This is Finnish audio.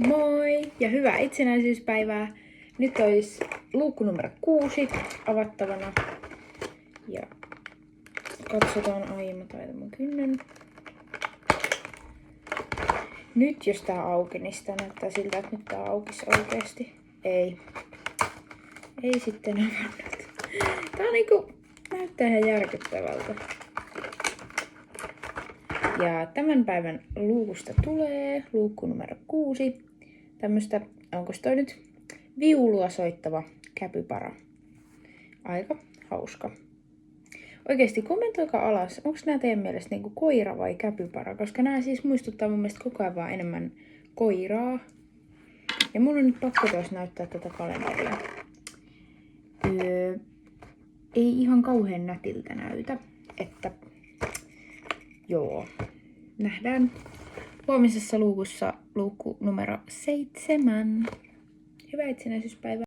Moi ja hyvää itsenäisyyspäivää. Nyt olisi luukku numero 6 avattavana. Ja katsotaan, mä taitan mun kynnen. Nyt jos tää auki, niin sitä näyttää siltä, että nyt tää aukisi oikeesti. Ei sitten avannut. Tää on niinku, näyttää ihan järkyttävältä. Ja tämän päivän luukusta tulee luukku numero 6. Tämmöstä, onko toi nyt viulua soittava käpypara. Aika hauska. Oikeesti kommentoikaa alas, onko nämä teidän mielestä niinku koira vai käpypara? Koska nämä siis muistuttaa mun mielestä koko ajan vaan enemmän koiraa. Ja mun on nyt pakko tuossa näyttää tätä kalenteria. Ei ihan kauhean nätiltä näytä, että joo. Nähdään huomisessa luukussa luukku numero 7. Hyvää itsenäisyyspäivää!